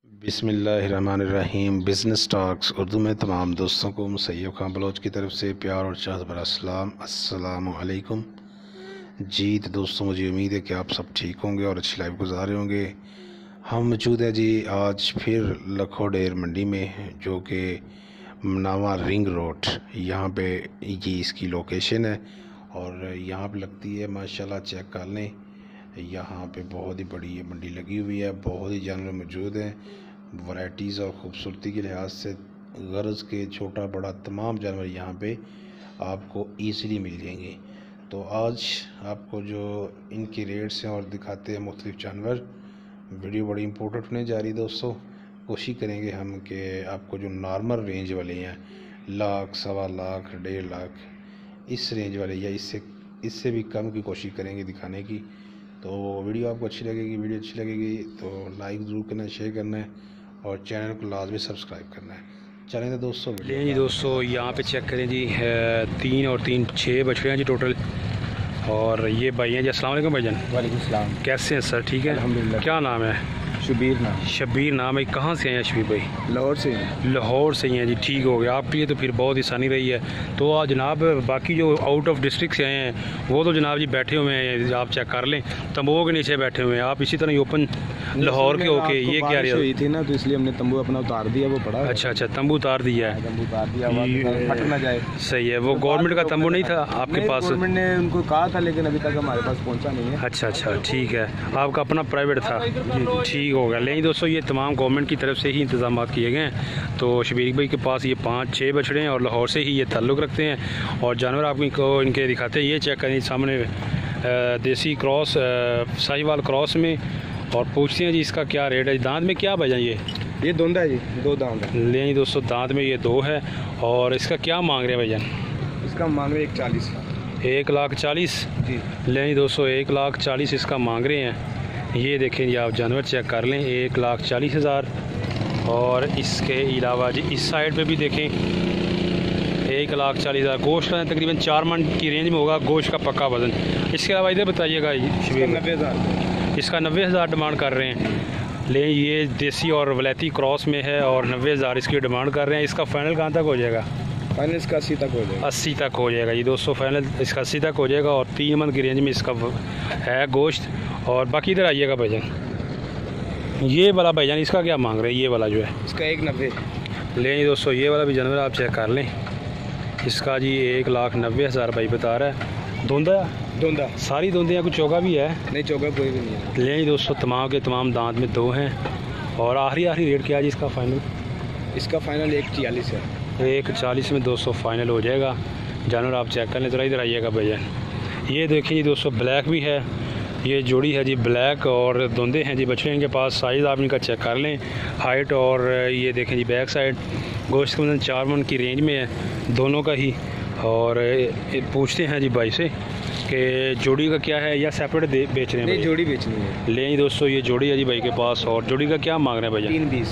बिस्मिल्लाहिर्रहमानिर्रहीम। Business talks Urdu में तमाम दोस्तों को मुसैयब खान बलोच की तरफ से प्यार और चाहत भरा सलाम, अस्सलामु अलैकुम जी। तो दोस्तों, मुझे उम्मीद है कि आप सब ठीक होंगे और अच्छी लाइफ गुजार रहे होंगे। हम मौजूद है जी आज फिर लखो डेर मंडी में, जो कि मनावा रिंग रोड, यहाँ पे ये इसकी लोकेशन है और यहाँ पे लगती है माशाल्लाह। चेक कर लें, यहाँ पे बहुत ही बड़ी ये मंडी लगी हुई है, बहुत ही जानवर मौजूद हैं। वैराइटीज़ और ख़ूबसूरती के लिहाज से गर्ज़ के छोटा बड़ा तमाम जानवर यहाँ पे आपको ईज़िली मिल जाएंगे। तो आज आपको जो इनके रेट्स हैं और दिखाते हैं मुख्तलिफ जानवर। वीडियो बड़ी इंपॉर्टेंट होने जा रही है दोस्तों। कोशिश करेंगे हम कि आपको जो नॉर्मल रेंज वाले हैं, लाख, सवा लाख, 1.5 लाख, इस रेंज वाले या इससे भी कम की कोशिश करेंगे दिखाने की। तो वीडियो आपको अच्छी लगेगी तो लाइक ज़रूर करना है, शेयर करना है और चैनल को लाजमी सब्सक्राइब करना है। चलें तो दोस्तों, ले जी दोस्तों, यहाँ पे चेक करें जी, 3 और 3 6 बछड़े हैं जी टोटल। और ये भाई हैं जी। अस्सलाम वालेकुम भाईजान। वालेकुम सलाम। कैसे हैं सर? ठीक है अल्हम्दुलिल्लाह। क्या नाम है? शबीर नाम है। कहाँ से हैं शबीर भाई? लाहौर से हैं। लाहौर से ही हैं जी। ठीक हो गया, आपके लिए तो फिर बहुत आसानी रही है। तो आज जनाब बाकी जो आउट ऑफ डिस्ट्रिक्ट से आए हैं वो तो जनाब जी बैठे हुए हैं, आप चेक कर लें, तंबुओं के नीचे बैठे हुए हैं। आप इसी तरह ओपन लाहौर के होके ये क्या हुई थी ना, तो इसलिए हमने तंबू अपना उतार दिया, वो पड़ा। अच्छा, तंबू उतार दिया है। तंबू उतार दिया, फट ना जाए। सही है। वो गवर्नमेंट का तंबू नहीं था आपके पास? गवर्नमेंट ने उनको कहा था, लेकिन अभी तक हमारे पास पहुंचा नहीं है। अच्छा, ठीक है। आपका अपना प्राइवेट था? ठीक हो गया। लेकिन दोस्तों, ये तमाम गवर्नमेंट की तरफ से ही इंतजाम किए गए हैं। तो शबीर भाई के पास ये 5-6 बछड़े हैं और लाहौर से ही ये ताल्लुक़ रखते हैं। और जानवर आपको इनके दिखाते हैं। ये चेक करें सामने, देसी क्रॉस, साहिवाल क्रॉस में। और पूछते हैं जी इसका क्या रेट है। दांत में क्या बजा? ये दोंदा है जी, 2 दांत है। ले जी दोस्तों, दांत में ये 2 है। और इसका क्या मांग रहे हैं भाईजान? इसका मांग रहे 140 का। 1,40,000 जी। ले जी दोस्तों, 1,40,000 इसका मांग रहे हैं। ये देखें जी, आप जानवर चेक कर लें, 1,40,000। और इसके अलावा जी इस साइड पे भी देखें, 1,40,000। गोश्त का तकरीबन 4 मन की रेंज में होगा गोश्त का पक्का वज़न। इसके अलावा इधर बताइएगा, 90,000। इसका 90,000 डिमांड कर रहे हैं। ले ये देसी और वलैती क्रॉस में है और 90,000 इसकी डिमांड कर रहे हैं। इसका फ़ाइनल कहाँ तक हो जाएगा? फाइनल इसका 80 तक हो जाएगा। 80 तक हो जाएगा ये दोस्तों, फाइनल इसका 80 तक हो जाएगा। और 3 मन की रेंज में इसका है गोश्त। और बाकी इधर आइएगा भाईजान, ये वाला भाईजान इसका क्या मांग रहे हैं? ये वाला जो है इसका 190। ले दोस्तों, ये वाला भी जानवर आप चेक कर लें, इसका जी 1,90,000 भाई बता रहा है। दोंदा सारी दोंदियाँ, कुछ चौगा भी है? नहीं, चौगा कोई भी नहीं है। ले दोस्तों, तमाम के तमाम दांत में 2 हैं। और आखिरी रेट क्या है जी इसका फाइनल? इसका फाइनल 1,40 है। 1,40 में दोस्तों फाइनल हो जाएगा। जानवर आप चेक कर लें। ज़रा इधर आइएगा भैया। ये देखिए जी दोस्तों, ब्लैक भी है, ये जोड़ी है जी ब्लैक। और दोंदे हैं जी बछड़े इनके पास। साइज़ आप इनका चेक कर लें, हाइट। और ये देखें जी बैक साइड, गोश्त के 4 मन की रेंज में है दोनों का ही। और पूछते हैं जी भाई से कि जोड़ी का क्या है या सेपरेट बेच रहे हैं? नहीं, जोड़ी बेचनी है। ले दोस्तों, ये जोड़ी है जी भाई के पास। और जोड़ी का क्या मांग रहे हैं भैया? 320।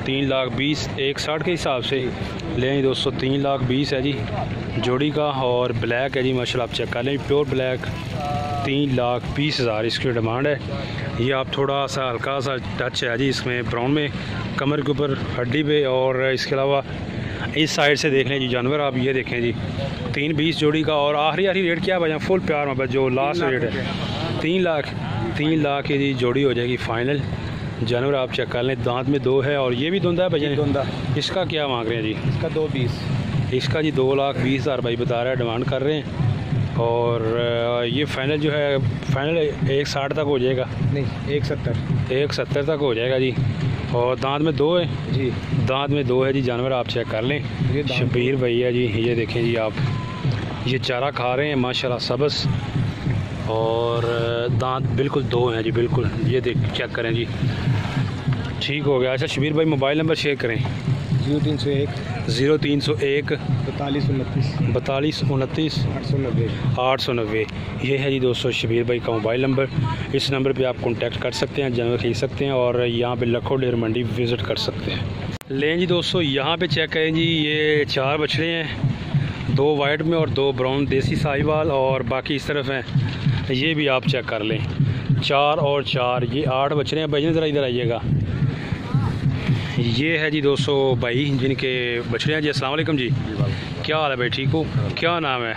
3,20,000 160 के हिसाब से। ले दोस्तों, 3,20,000 है जी जोड़ी का। और ब्लैक है जी माशाल्लाह, आप चेक कर लें, प्योर ब्लैक। 3,20,000 इसकी डिमांड है। ये आप थोड़ा सा हल्का सा टच है जी इसमें ब्राउन में, कमर के ऊपर हड्डी पे। और इसके अलावा इस साइड से देख लें जी जानवर आप, ये देखें जी 3,20,000 जोड़ी का। और आखिरी रेट क्या बजा? फुल प्यार में जो लास्ट रेट है 3 लाख की जी जोड़ी हो जाएगी फाइनल। जानवर आप चेक कर लें, दांत में 2 है। और ये भी धुंधा है भैया? धुंधा। इसका क्या मांग रहे हैं जी? इसका 220। इसका जी 2,20,000 भाई बता रहा है, डिमांड कर रहे हैं। और ये फाइनल जो है, फाइनल 160 तक हो जाएगा? नहीं, 170 तक हो जाएगा जी। और दांत में 2 है जी। दांत में 2 है जी। जानवर आप चेक कर लें। शबीर भैया जी, ये देखें जी आप, ये चारा खा रहे हैं माशाल्लाह सबस। और दांत बिल्कुल 2 हैं जी, बिल्कुल। ये देख चेक करें जी, ठीक हो गया। अच्छा शबीर भाई, मोबाइल नंबर शेयर करें। 0301 4229 890। ये है जी दोस्तों शबीर भाई का मोबाइल नंबर। इस नंबर पे आप कांटेक्ट कर सकते हैं, जानवर खरीद सकते हैं और यहाँ पे लखो डेर मंडी विज़िट कर सकते हैं। लें जी दोस्तों, यहाँ पे चेक करें जी, ये 4 बछड़े हैं, 2 वाइट में और 2 ब्राउन देसी साहिवाल। और बाकी इस तरफ हैं, ये भी आप चेक कर लें, 4 और 4, ये 8 बछड़े हैं। भाई ज़रा इधर आइएगा, ये है जी दोस्तों भाई जिनके बछड़े हैं जी। अस्सलाम वालेकुम जी, क्या हाल है भाई, ठीक हो? क्या नाम है?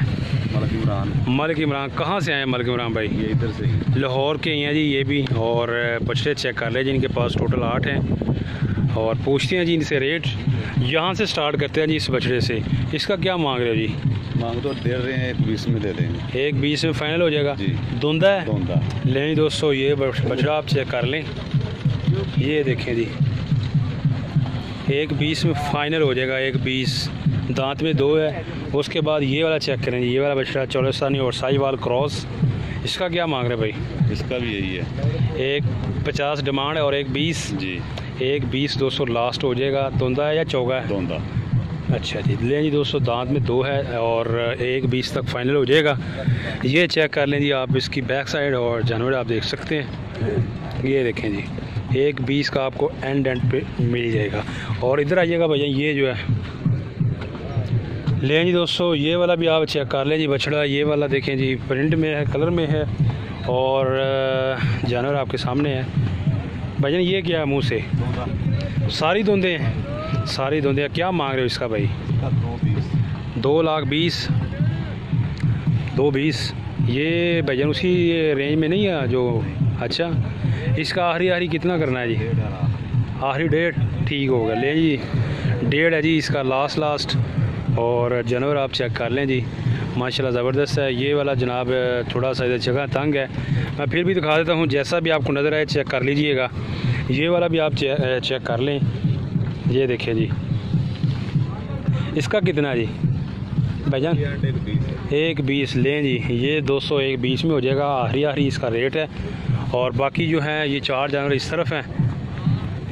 मलिक इमरान। मलिक इमरान। कहाँ से आए हैं मलिक इमरान भाई? ये इधर से ही। लाहौर के ही हैं जी ये भी। और बछड़े चेक कर ले जी, इनके पास टोटल 8 हैं और पूछते हैं जी इनसे रेट। यहाँ से स्टार्ट करते हैं जी इस बछड़े से। इसका क्या मांग रहे हो जी? मांग तो दे रहे हैं 1.20 में दे देंगे। 1.20 में फाइनल हो जाएगा जी। धुंधा है? धुंधा। लें दोस्तों ये बछड़ा आप चेक कर लें, ये देखें जी 1.20 में फाइनल हो जाएगा। 1.20 दांत में 2 है। उसके बाद ये वाला चेक करें जी, ये वाला बछड़ा चौलस्तानी और साहिवाल क्रॉस। इसका क्या मांग रहे भाई? इसका भी यही है, 1.50 डिमांड है और 1.20 जी। 1.20 200 लास्ट हो जाएगा। धुंधा है या चौगा है? धुंधा। अच्छा जी, लें जी दोस्तों दांत में 2 है और 1.20 तक फाइनल हो जाएगा। ये चेक कर लें जी आप इसकी बैक साइड और जानवर आप देख सकते हैं। ये देखें जी 1.20 का आपको एंड पे मिल जाएगा। और इधर आइएगा भैया, ये जो है लें जी दोस्तों, ये वाला भी आप चेक कर लें जी बछड़ा। ये वाला देखें जी प्रिंट में है, कलर में है और जानवर आपके सामने है। भैया ये क्या है मुँह से? सारी धुंधे हैं, सारी धुंधे। क्या मांग रहे हो इसका भाई? 2,20,000। 2.20 ये भैया उसी रेंज में नहीं है जो? अच्छा, इसका आखिरी कितना करना है जी? आखिरी 1.5 ठीक होगा। ले जी 1.5 है जी इसका लास्ट। और जानवर आप चेक कर लें जी, माशाल्लाह ज़बरदस्त है। ये वाला जनाब थोड़ा सा इधर जगह तंग है, मैं फिर भी दिखा देता हूँ, जैसा भी आपको नज़र आए चेक कर लीजिएगा। ये वाला भी आप चेक कर लें, ये देखिए जी। इसका कितना जी भाईजान? 1.20 लें जी, ये 200 1.20 में हो जाएगा। आखिरी इसका रेट है। और बाकी जो हैं ये 4 जानवर इस तरफ हैं,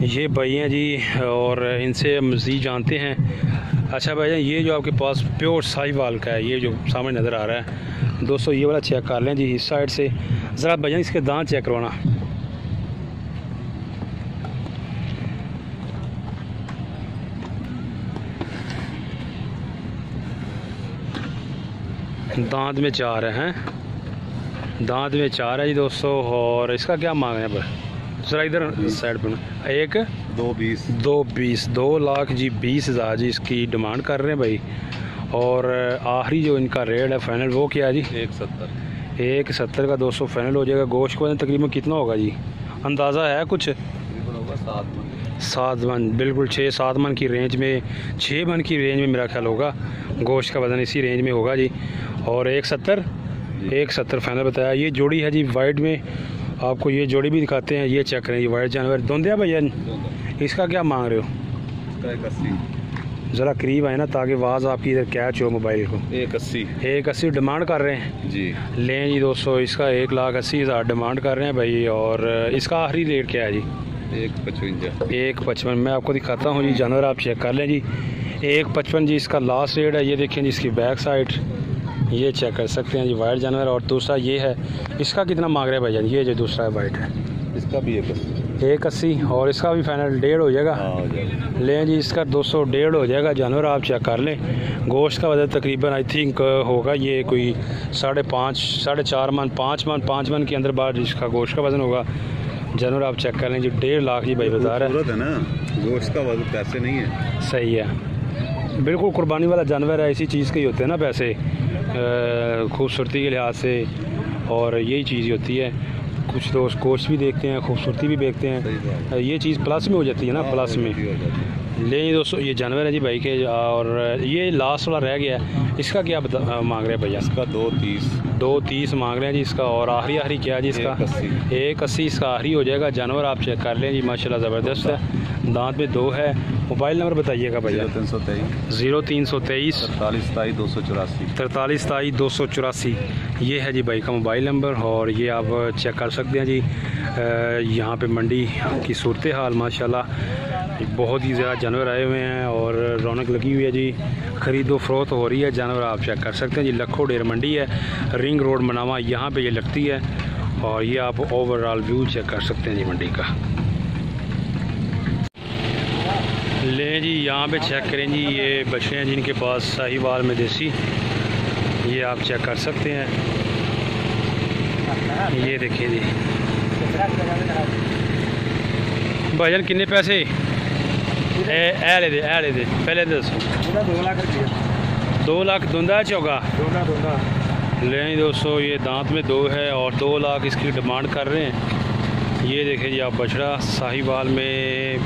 ये भाई हैं जी और इनसे मज़ीद जानते हैं। अच्छा भाईजान ये जो आपके पास प्योर साहिवाल का है, ये जो सामने नज़र आ रहा है दोस्तों, ये वाला चेक कर लें जी इस साइड से। ज़रा भाईजान इसके दांत चेक करवाना। दांत में 4 हैं, दांत में 4 है जी दोस्तों। और इसका क्या मांग है पर? ज़रा इधर साइड पर 2.20 2,20,000 जी इसकी डिमांड कर रहे हैं भाई। और आखिरी जो इनका रेट है फाइनल वो क्या है जी? 1.70 का 200 फाइनल हो जाएगा। गोश्त को तकरीबन कितना होगा जी, अंदाज़ा है कुछ? 7 मन, बिल्कुल 6-7 मन की रेंज में, 6 मन की रेंज में मेरा ख्याल होगा। गोश्त का वज़न इसी रेंज में होगा जी। और 1.70 फाइनल बताया। ये जोड़ी है जी वाइट में, आपको ये जोड़ी भी दिखाते हैं। ये चेक करें जी वाइट जानवर धुंधे भैया। इसका क्या मांग रहे हो? 1.80। ज़रा करीब आए ना ताकि आवाज़ आपकी इधर कैच हो मोबाइल को। 1.80 डिमांड कर रहे हैं जी। लें जी दोस्तों, इसका 1,80,000 डिमांड कर रहे हैं भाई। और इसका आखिरी रेट क्या है जी? 1.55 मैं आपको दिखाता हूँ जी, जानवर आप चेक कर लें जी। 1.55 जी इसका लास्ट रेट है। ये देखें जी इसकी बैक साइड, ये चेक कर सकते हैं जी वाइट जानवर। और दूसरा ये है, इसका कितना मांग रहे हैं भाईजान? ये जो दूसरा वाइट है इसका भी 1.80 और इसका भी फाइनल 1.5 हो जाएगा। लें जी इसका 200 1.5 हो जाएगा। जानवर आप चेक कर लें। गोश्त का वजन तकरीबन आई थिंक होगा ये कोई 5.5 4.5 मन 5 मन के अंदर बाहर इसका गोश्त का वज़न होगा। जानवर आप चेक कर लें जी 1.5 लाख जी भाई बता रहा है ना। गोश्त का वजन पैसे नहीं है। सही है, बिल्कुल कुर्बानी वाला जानवर है। इसी चीज़ के ही होते हैं ना पैसे, खूबसूरती के लिहाज से, और यही चीज़ होती है। कुछ दोस्त गोश्त भी देखते हैं, खूबसूरती भी देखते हैं, ये चीज़ प्लस में हो जाती है ना, प्लस में। ले दोस्तों ये जानवर है जी भाई के। और ये लास्ट वाला रह गया है, इसका क्या मांग रहे हैं भैया? इसका 2.30 मांग रहे हैं जी इसका। और आखिरी क्या है जी इसका? 1.80 इसका आखिरी हो जाएगा। जानवर आप चेक कर लें जी, माशाल्लाह ज़बरदस्त है। दांत में 2 है। मोबाइल नंबर बताइएगा भैया। 0323 43 284। ये है जी भाई का मोबाइल नंबर। और ये आप चेक कर सकते हैं जी। यहाँ पे मंडी की सूरत हाल माशाल्लाह बहुत ही ज़्यादा जानवर आए हुए हैं और रौनक लगी हुई है जी। ख़रीदो फ़रोख्त हो रही है। जानवर आप चेक कर सकते हैं जी। लखो डेर मंडी है, रिंग रोड मनावा, यहाँ पे ये लगती है। और ये आप ओवरऑल व्यू चेक कर सकते हैं जी मंडी का। ले जी यहाँ पे चेक करें जी, ये बछड़े हैं जिनके पास साहिवाल में देसी, ये आप चेक कर सकते हैं। ये देखिए जी भाईजान कितने पैसे? ए ले दे पहले दसो 2 लाख रुपये 2 लाख धुंधा चौगा दोनों ले जी दोस्तों, ये दांत में 2 है और 2 लाख इसकी डिमांड कर रहे हैं। ये देखें जी आप बछड़ा साहिवाल में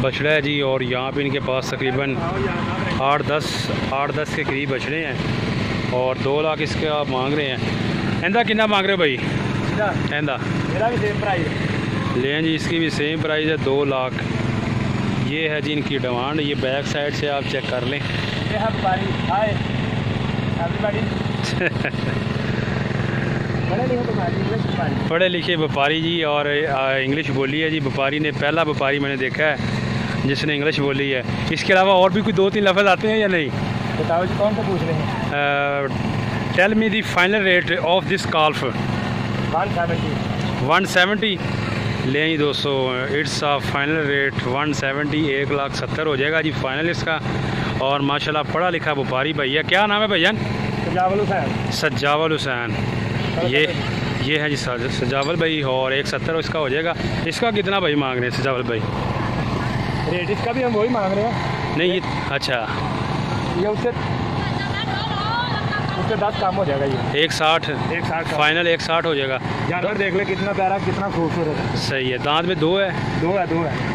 बछड़ा है जी, और यहाँ पे इनके पास तकरीबन 8-10 के करीब बछड़े हैं और 2 लाख इसके आप मांग रहे हैं। इंदा कितना मांग रहे हो भाई? इंदा मेरा भी सेम प्राइस ले जी, इसकी भी सेम प्राइस है 2 लाख। ये है जी इनकी डिमांड। ये बैक साइड से आप चेक कर लें। पढ़े लिखे व्यापारी जी और इंग्लिश बोली है जी। व्यापारी ने पहला व्यापारी मैंने देखा है जिसने इंग्लिश बोली है। इसके अलावा और भी कोई 2-3 लफ्ज़ आते हैं या नहीं? बताओ जी, कौन सा पूछ रहे हैं? Tell me the final rate of this calf. 170 ले जी दोस्तों, इट्स आ फाइनल रेट 170, 1,70,000 हो जाएगा जी फाइनल इसका। और माशाल्लाह पढ़ा लिखा व्यापारी भैया। क्या नाम है भैया? सज्जावल हुसैन। ये है जी सज्जावल भाई, और 170 इसका हो जाएगा। इसका कितना भाई मांग रहे हैं सज्जावल भाई? रेट इसका भी हम वही मांग रहे हैं। नहीं ये अच्छा, ये उससे 10 काम हो जाएगा। ये 160 फाइनल 160 हो जाएगा। जानवर देख ले कितना प्यारा, कितना खूबसूरत है। सही है। दांत में 2 है।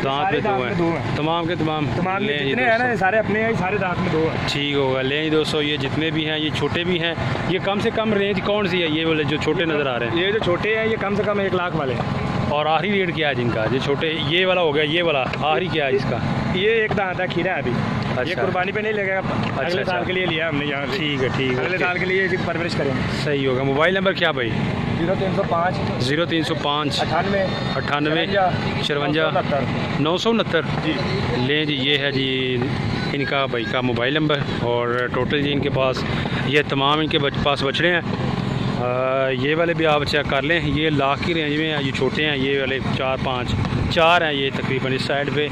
दांत में 2 है। तमाम के तमाम जितने हैं ना, ये सारे अपने हैं, सारे दांत में 2 है। ठीक होगा। ले जी दोस्तों, ये जितने भी हैं ये छोटे भी हैं। ये कम से कम रेंज कौन सी है? ये वाले जो छोटे नज़र आ रहे हैं, ये जो छोटे हैं ये कम से कम 1 लाख वाले हैं। और आखिरी रेट क्या है जिनका? ये छोटे, ये वाला हो गया, ये वाला आखिरी क्या है इसका? ये 1 दांत है, खीरा है अभी। अच्छा। ये कुर्बानी पे नहीं लगेगा, अगले साल के लिए लिया हमने यहाँ। ठीक है अगले साल के लिए इसकी परवरिश करेंगे। सही होगा। मोबाइल नंबर क्या भाई? 0305 98 98 969 जी। ले जी, ये है जी इनका भाई का मोबाइल नंबर। और टोटल जी इनके पास ये तमाम इनके पास बछड़े हैं। ये वाले भी आप चेक कर लें। ये लाख की रेंज में हैं, ये छोटे हैं। ये वाले 4 हैं ये तकरीबन इस साइड पे।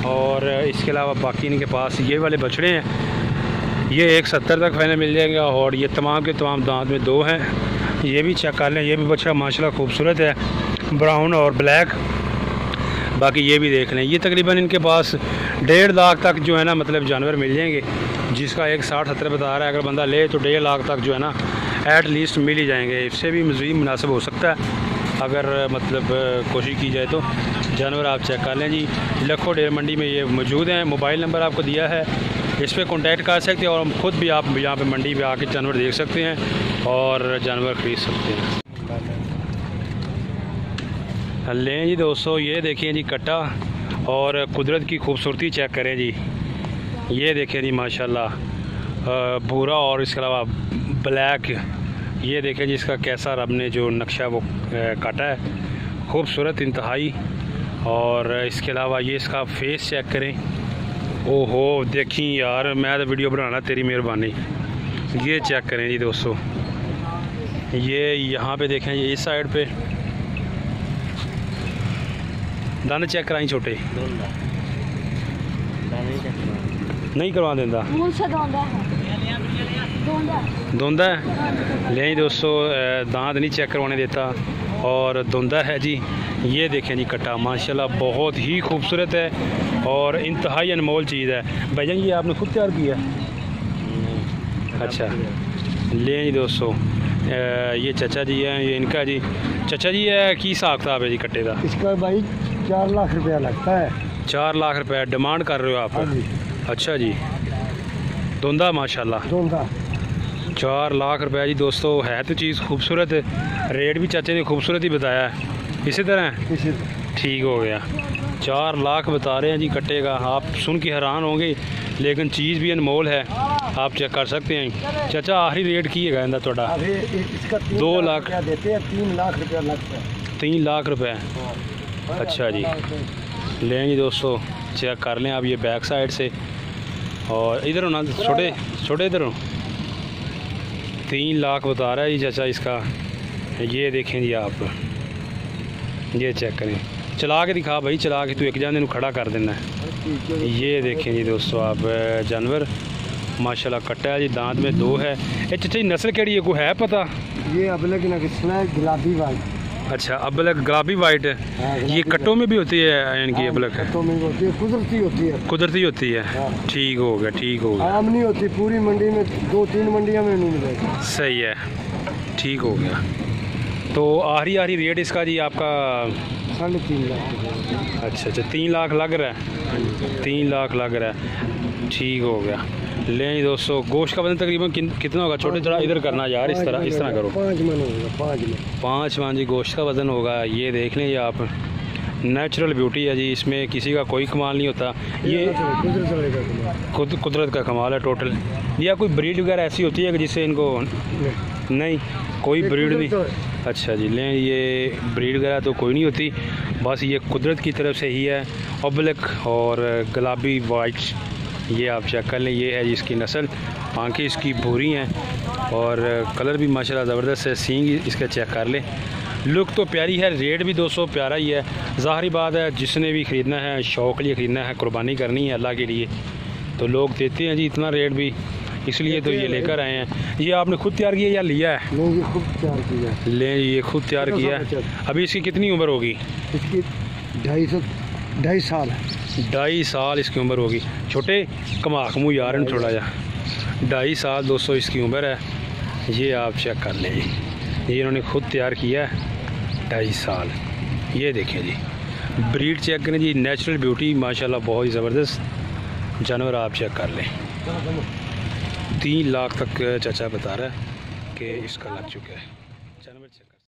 और इसके अलावा बाकी इनके पास ये वाले बछड़े हैं। ये 170 तक फाइनल मिल जाएगा। और ये तमाम के तमाम दांत में 2 हैं। ये भी चेक कर लें। ये भी बछड़ा माशाल्लाह खूबसूरत है, ब्राउन और ब्लैक। बाकी ये भी देख लें। ये तकरीबन इनके पास 1.5 लाख तक जो है ना मतलब जानवर मिल जाएंगे, जिसका 160-70 बता रहा है। अगर बंदा ले तो 1.5 लाख तक जो है ना एट लीस्ट मिल ही जाएंगे। इससे भी मज़ीद मुनासिब हो सकता है अगर मतलब कोशिश की जाए तो। जानवर आप चेक कर लें जी। लखो डेयर मंडी में ये मौजूद हैं। मोबाइल नंबर आपको दिया है, इस पर कॉन्टैक्ट कर सकते हैं। और ख़ुद भी आप यहाँ पे मंडी पे आके जानवर देख सकते हैं और जानवर ख़रीद सकते हैं। लें जी दोस्तों, ये देखें जी कट्टा और कुदरत की खूबसूरती चेक करें जी। ये देखें जी माशाल्लाह भूरा और इसके अलावा ब्लैक। ये देखें जी इसका कैसा रब ने जो नक्शा वो काटा है, खूबसूरत इंतहाई। और इसके अलावा ये इसका फेस चेक करें। ओहो देखी यार, मैं तो वीडियो बनाना तेरी मेहरबानी। ये चेक करें जी दोस्तों, ये यहाँ पे देखें ये इस साइड पे दाने चेक कराई छोटे नहीं करवा देंदा धुंधा है। ले दोस्तों दांत नहीं चेक करवाने देता और धुंधा है जी। ये देखें जी कट्टा माशाल्लाह बहुत ही खूबसूरत है और इंतहाई अनमोल चीज़ है। भाईजान ये आपने खुद तैयार किया? अच्छा। ले जी दोस्तों ये चाचा जी हैं, ये इनका जी। चाचा जी है की हिसाब किताब है जी कट्टे का? इसका भाई 4 लाख रुपया लगता है। 4 लाख रुपया डिमांड कर रहे हो आप? अच्छा जी। धुंधा माशाल्लाह 4 लाख रुपया जी दोस्तों। है तो चीज़ खूबसूरत, रेट भी चाचे ने खूबसूरत ही बताया है। इसी तरह ठीक हो गया। 4 लाख बता रहे हैं जी कट्टे का। आप सुन के हैरान होंगे लेकिन चीज़ भी अनमोल है, आप चेक कर सकते हैं। चाचा आखिरी रेट की है थोड़ा? 2 लाख देते हैं, 3 लाख रुपया लगता है। 3 लाख रुपये। अच्छा जी। लेंगे दोस्तों चेक कर लें आप ये बैक साइड से। और इधर ना छोटे इधर 3 लाख बता रहा है जी चाचा इसका। ये देखें जी आप, ये चेक करें। चला के दिखा भाई, चला के तू एक जाने खड़ा कर देना है। ये देखें जी दोस्तों आप जानवर माशाल्लाह कट्टा है जी। दांत में 2 है। ये चाचा नस्ल केड़ी है, कोई है पता? ये अबले की नस्ल है, गुलाबी वाली। अच्छा, अबलक गुलाबी वाइट है। हाँ, ये कट्टों में भी होती है इनकी अबलक? कट्टों में होती है, कुदरती होती है। कुदरती होती है। हाँ। ठीक हो गया, ठीक हो गया, आम नहीं होती, पूरी मंडी में 2-3 मंडियों में नहीं मिलेगी। सही है, ठीक हो गया। तो आखिरी रेट इसका जी आपका? 3.5 लाख। अच्छा, 3 लाख लग रहा है, 3 लाख लग रहा है, ठीक हो गया। लें दोस्तों, गोश्त का वजन तकरीबन कितना होगा? छोटे थोड़ा इधर करना यार, इस तरह करो। 5 मन होगा, 5 मन जी गोश्त का वज़न होगा। ये देख लें, ये आप नेचुरल ब्यूटी है जी, इसमें किसी का कोई कमाल नहीं होता। ये कुदरत का कमाल है टोटल। या कोई ब्रीड वगैरह ऐसी होती है कि जिससे इनको नहीं कोई ब्रीड नहीं? अच्छा जी, लें ये ब्रीड वगैरह तो कोई नहीं होती, बस ये कुदरत की तरफ से ही है। अबलक और गुलाबी वाइट, ये आप चेक कर लें, ये है इसकी नस्ल। आंखें इसकी भूरी हैं और कलर भी माशाल्लाह ज़बरदस्त है। सींग इसका चेक कर लें, लुक तो प्यारी है। रेट भी दोस्तों प्यारा ही है। ज़ाहिर बात है, जिसने भी ख़रीदना है, शौक़ के लिए ख़रीदना है, कुर्बानी करनी है अल्लाह के लिए, तो लोग देते हैं जी इतना रेट भी, इसलिए तो ये लेकर आए हैं। ये आपने खुद तैयार किया या लिया है? नहीं, ये खुद तैयार किया। ले, ये खुद तैयार किया है। अभी इसकी कितनी उम्र होगी? इसकी 2.5 साल है। 2.5 साल इसकी उम्र होगी। छोटे कमाकमू यार हैं थोड़ा जा। 2.5 साल दोस्तों इसकी उम्र है। ये आप चेक कर लें, ये इन्होंने खुद तैयार किया है। 2.5 साल। ये देखें जी, ब्रीड चेक करें जी, नेचुरल ब्यूटी माशाल्लाह, बहुत ही ज़बरदस्त जानवर। आप चेक कर लें, 3 लाख तक चाचा बता रहा है कि इसका लग चुका है।